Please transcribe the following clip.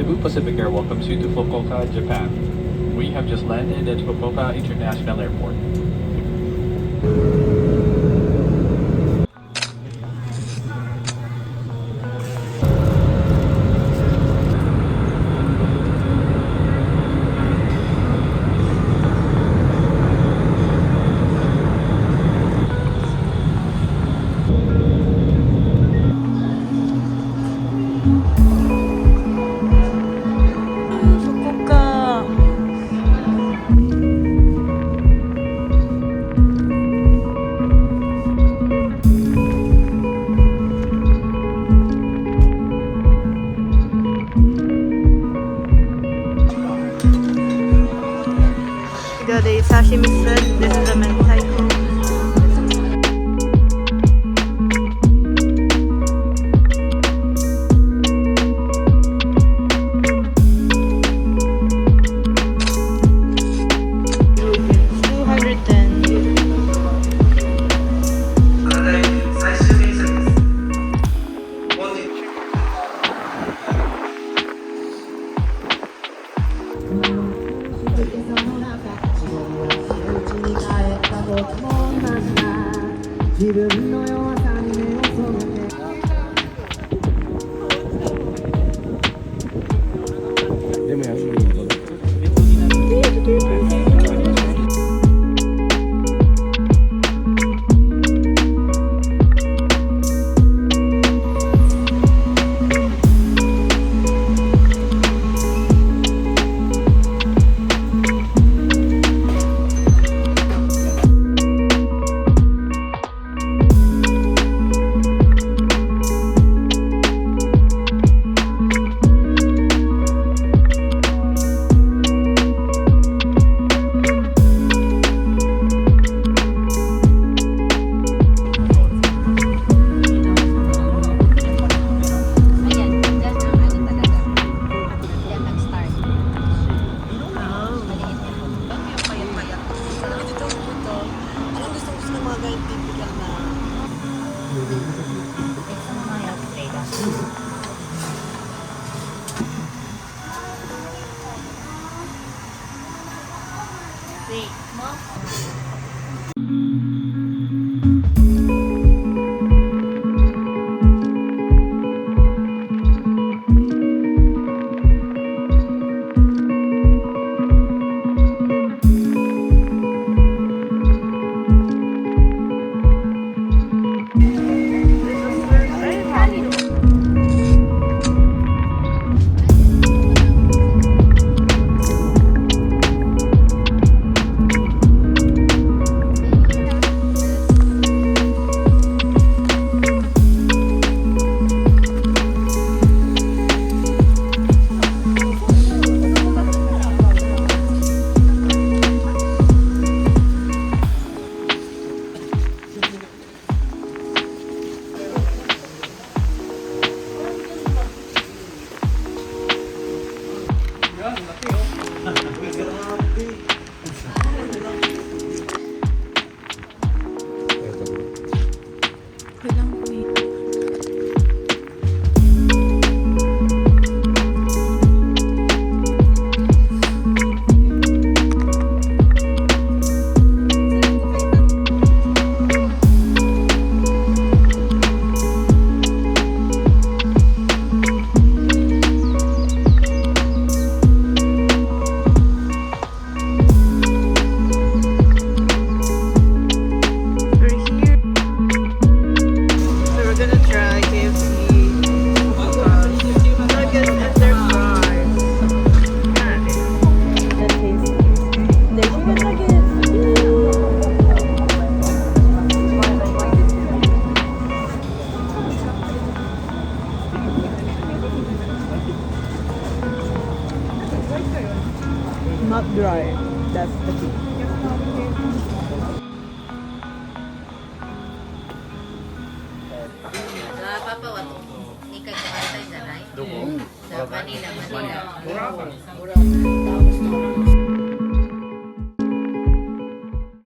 Cebu Pacific Air welcomes you to Fukuoka, Japan. We have just landed at Fukuoka International Airport. Fukuoka. We got a sashimi set. This is the mentaiko. Wait, not dry. That's the key. パパは2回泊まりたいんじゃない？どこ？マニラ。